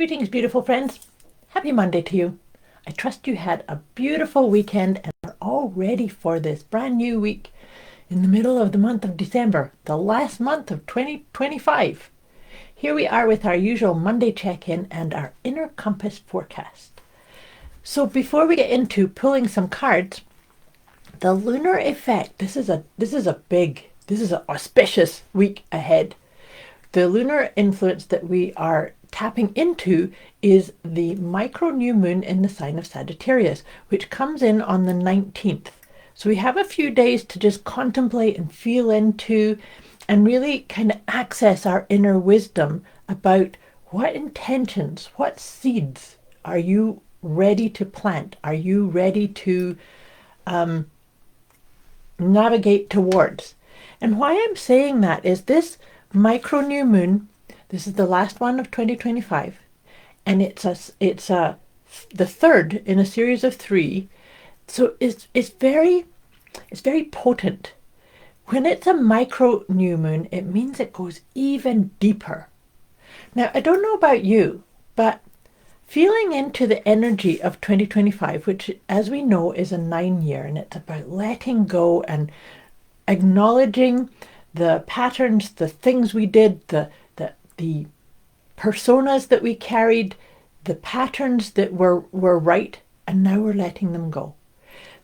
Greetings, beautiful friends. Happy Monday to you. I trust you had a beautiful weekend and are all ready for this brand new week in the middle of the month of December, the last month of 2025. Here we are with our usual Monday check-in and our inner compass forecast. So before we get into pulling some cards, the lunar effect, this is an auspicious week ahead. The lunar influence that we are tapping into is the micro new moon in the sign of Sagittarius, which comes in on the 19th. So we have a few days to just contemplate and feel into and really kind of access our inner wisdom about what intentions, what seeds are you ready to plant? Are you ready to navigate towards? And why I'm saying that is this micro new moon, this is the last one of 2025, and it's the third in a series of three. So it's very potent. When it's a micro new moon, it means it goes even deeper. Now, I don't know about you, but feeling into the energy of 2025, which as we know is a 9-year, and it's about letting go and acknowledging the patterns, the things we did, the personas that we carried, the patterns that were right, and now we're letting them go.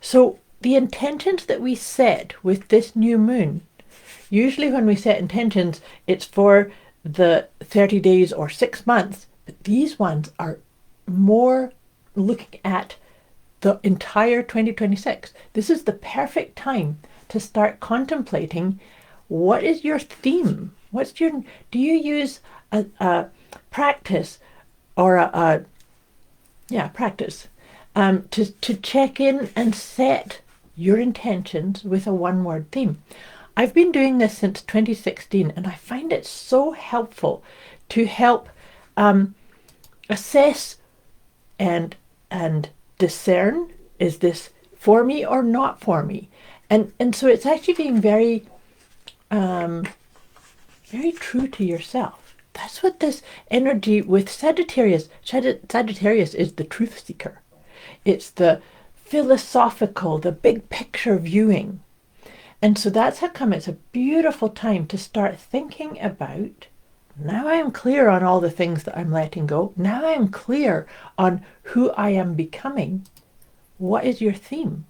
So the intentions that we set with this new moon, usually when we set intentions, it's for the 30 days or 6 months, but these ones are more looking at the entire 2026. This is the perfect time to start contemplating what is your theme. Do you use a practice or practice to check in and set your intentions with a one-word theme? I've been doing this since 2016, and I find it so helpful to help assess and discern, is this for me or not for me? And so it's actually being very true to yourself. That's what this energy with Sagittarius is, the truth seeker. It's the philosophical, the big picture viewing. And so that's how come it's a beautiful time to start thinking about, now I am clear on all the things that I'm letting go. Now I am clear on who I am becoming. What is your theme?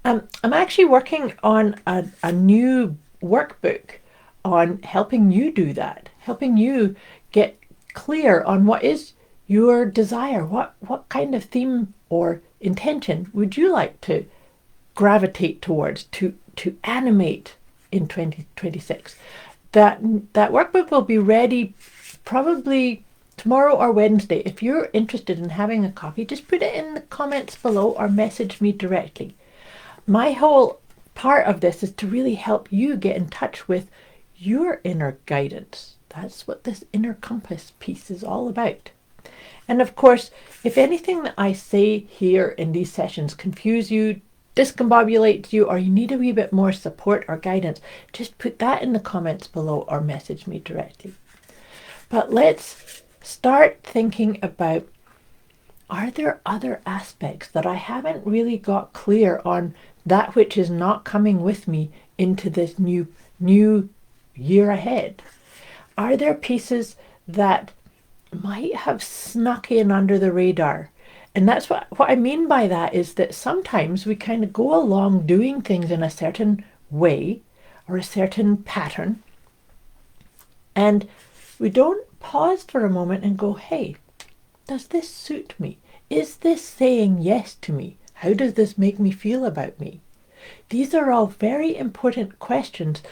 I'm actually working on a new workbook on helping you do that, helping you get clear on what is your desire, what kind of theme or intention would you like to gravitate towards, to animate in 2026. That workbook will be ready probably tomorrow or Wednesday. If you're interested in having a copy, just put it in the comments below or message me directly. My whole part of this is to really help you get in touch with your inner guidance. That's what this inner compass piece is all about. And of course, if anything that I say here in these sessions confuse you, discombobulates you, or you need a wee bit more support or guidance, just put that in the comments below or message me directly. But let's start thinking about, are there other aspects that I haven't really got clear on, that which is not coming with me into this new year ahead? Are there pieces that might have snuck in under the radar? And that's what I mean by that, is that sometimes we kind of go along doing things in a certain way or a certain pattern, and we don't pause for a moment and go, hey, does this suit me? Is this saying yes to me? How does this make me feel about me? These are all very important questions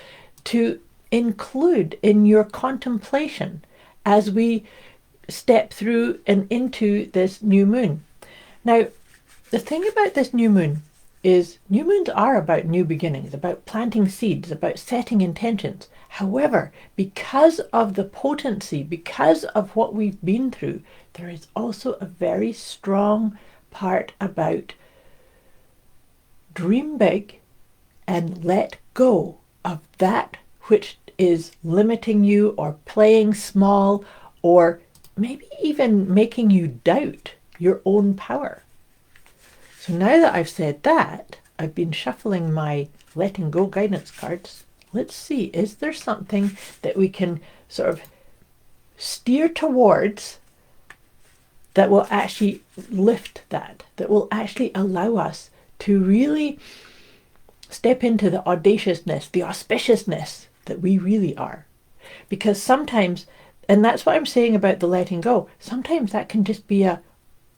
to include in your contemplation as we step through and into this new moon. Now, the thing about this new moon is new moons are about new beginnings, about planting seeds, about setting intentions. However, because of the potency, because of what we've been through, there is also a very strong part about dream big and let go of that which is limiting you or playing small or maybe even making you doubt your own power. So now that I've said that, I've been shuffling my letting go guidance cards. Let's see, is there something that we can sort of steer towards that will actually lift that will actually allow us to really step into the audaciousness, the auspiciousness that we really are. Because sometimes, and that's what I'm saying about the letting go, sometimes that can just be a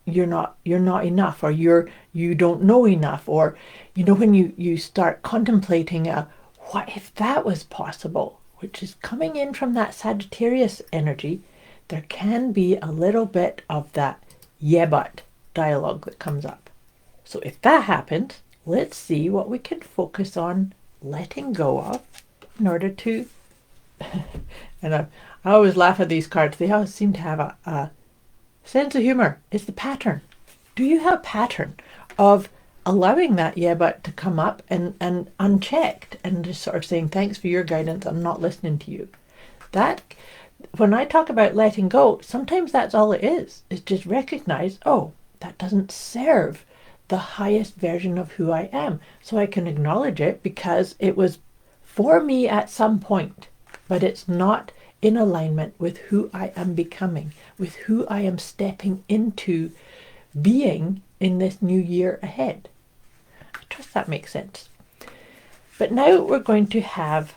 you're not enough, or you don't know enough, or when you start contemplating a what if that was possible, which is coming in from that Sagittarius energy, there can be a little bit of that yeah but dialogue that comes up. So if that happens, let's see what we can focus on letting go of in order to and I always laugh at these cards. They always seem to have a sense of humor. It's the pattern. Do you have a pattern of allowing that yeah but to come up and unchecked and just sort of saying, thanks for your guidance, I'm not listening to you? That, when I talk about letting go, sometimes that's all it is. It's just recognize, oh, that doesn't serve the highest version of who I am. So I can acknowledge it because it was for me at some point, but it's not in alignment with who I am becoming, with who I am stepping into being in this new year ahead. I trust that makes sense. But now we're going to have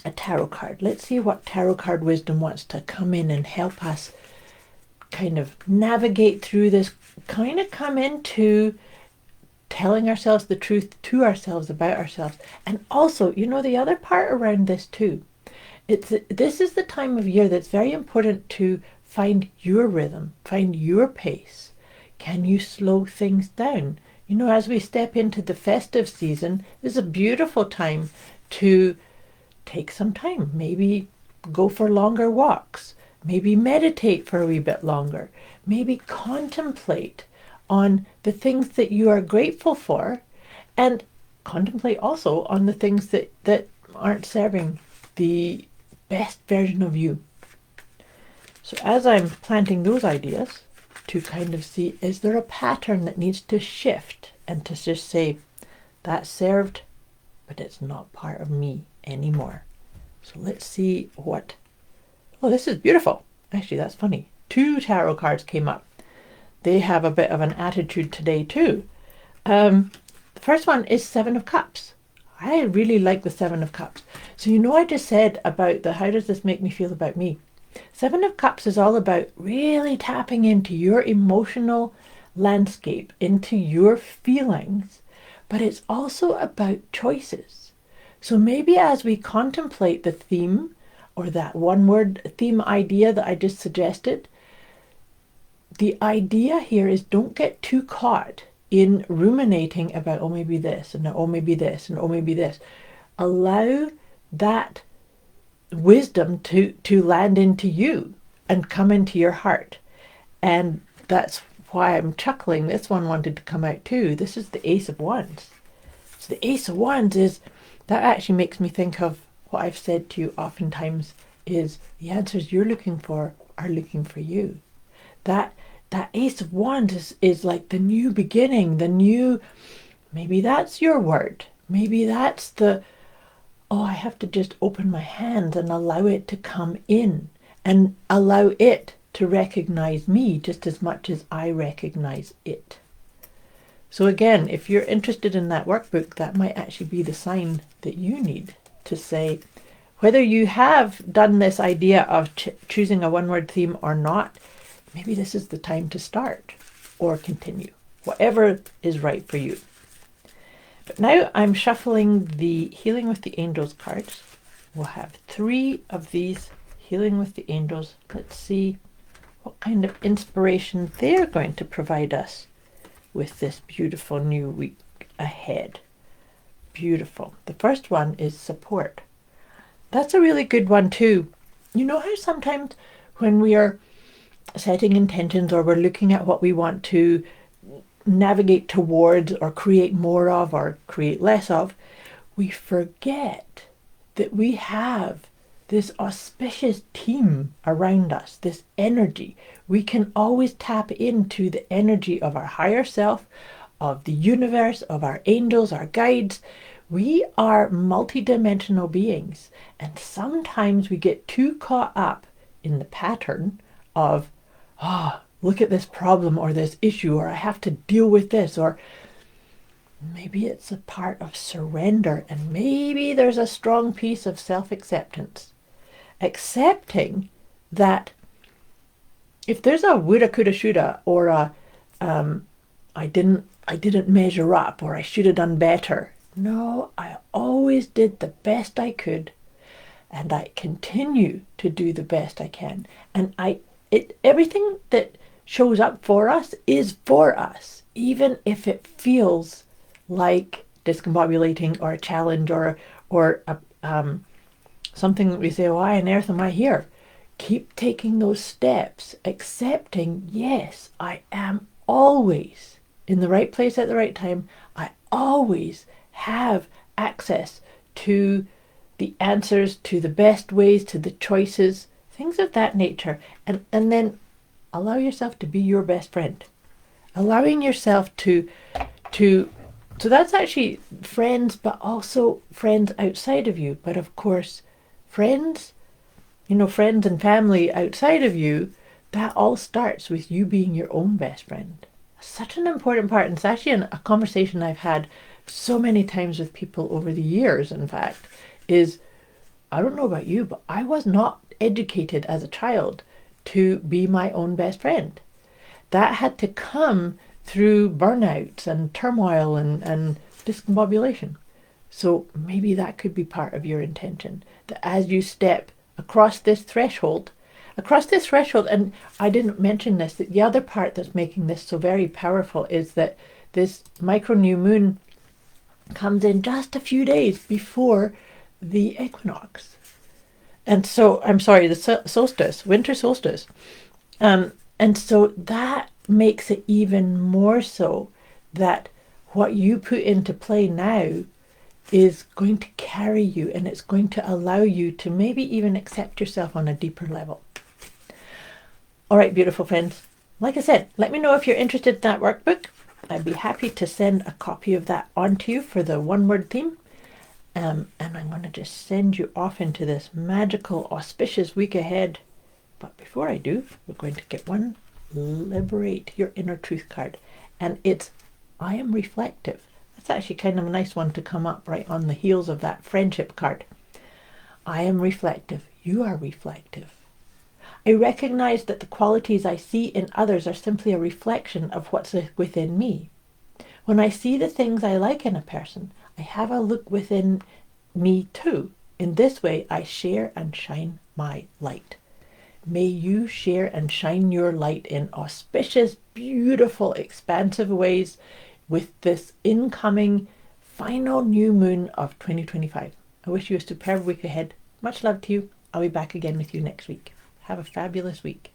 a tarot card. Let's see what tarot card wisdom wants to come in and help us kind of navigate through this, kind of come into telling ourselves the truth to ourselves about ourselves. And also, the other part around this too, this is the time of year that's very important to find your rhythm, find your pace. Can you slow things down? As we step into the festive season, this is a beautiful time to take some time, maybe go for longer walks, maybe meditate for a wee bit longer, maybe contemplate on the things that you are grateful for, and contemplate also on the things that aren't serving the best version of you. So as I'm planting those ideas to kind of see, is there a pattern that needs to shift, and to just say, that served, but it's not part of me anymore. So let's see what, oh, this is beautiful. Actually, that's funny. 2 tarot cards came up. They have a bit of an attitude today too. The first one is 7 of Cups. I really like the 7 of Cups. So I just said about how does this make me feel about me? 7 of Cups is all about really tapping into your emotional landscape, into your feelings, but it's also about choices. So maybe as we contemplate the theme, or that one word theme idea that I just suggested, the idea here is don't get too caught in ruminating about, oh, maybe this, and oh, maybe this, and oh, maybe this. Allow that wisdom to land into you and come into your heart. And that's why I'm chuckling. This one wanted to come out too. This is the Ace of Wands. So the Ace of Wands that actually makes me think of what I've said to you oftentimes, is the answers you're looking for are looking for you. That Ace of Wands is like the new beginning, maybe that's your word. Maybe that's I have to just open my hands and allow it to come in, and allow it to recognize me just as much as I recognize it. So again, if you're interested in that workbook, that might actually be the sign that you need to say, whether you have done this idea of choosing a one-word theme or not, maybe this is the time to start or continue, whatever is right for you. But now I'm shuffling the Healing with the Angels cards. We'll have 3 of these Healing with the Angels. Let's see what kind of inspiration they're going to provide us with this beautiful new week ahead. Beautiful. The first one is support. That's a really good one too. You know how sometimes when we are setting intentions, or we're looking at what we want to navigate towards or create more of or create less of, we forget that we have this auspicious team around us, this energy. We can always tap into the energy of our higher self, of the universe, of our angels, our guides. We are multidimensional beings, and sometimes we get too caught up in the pattern of, look at this problem or this issue, or I have to deal with this, or maybe it's a part of surrender, and maybe there's a strong piece of self-acceptance. Accepting that if there's a woulda, coulda, shoulda, or a I didn't measure up, or I should have done better. No, I always did the best I could, and I continue to do the best I can. And everything that shows up for us is for us, even if it feels like discombobulating or a challenge or something that we say, why on earth am I here? Keep taking those steps, accepting, yes, I am always in the right place at the right time. I always have access to the answers, to the best ways, to the choices, things of that nature. And then allow yourself to be your best friend. Allowing yourself to so that's actually friends, but also friends outside of you. But of course, friends and family outside of you, that all starts with you being your own best friend. Such an important part. And it's actually a conversation I've had so many times with people over the years, in fact, is, I don't know about you, but I was not educated as a child to be my own best friend. That had to come through burnouts and turmoil and discombobulation. So maybe that could be part of your intention, that as you step across this threshold, and I didn't mention this, that the other part that's making this so very powerful is that this micro new moon comes in just a few days before the equinox. And so, I'm sorry, the solstice, winter solstice. And so that makes it even more so that what you put into play now is going to carry you, and it's going to allow you to maybe even accept yourself on a deeper level. All right, beautiful friends. Like I said, let me know if you're interested in that workbook. I'd be happy to send a copy of that on to you for the one-word theme. And I'm going to just send you off into this magical, auspicious week ahead. But before I do, we're going to get one Liberate Your Inner Truth card. And it's I am reflective. That's actually kind of a nice one to come up right on the heels of that friendship card. I am reflective. You are reflective. I recognize that the qualities I see in others are simply a reflection of what's within me. When I see the things I like in a person, I have a look within me too. In this way, I share and shine my light. May you share and shine your light in auspicious, beautiful, expansive ways with this incoming final new moon of 2025. I wish you a superb week ahead. Much love to you. I'll be back again with you next week. Have a fabulous week.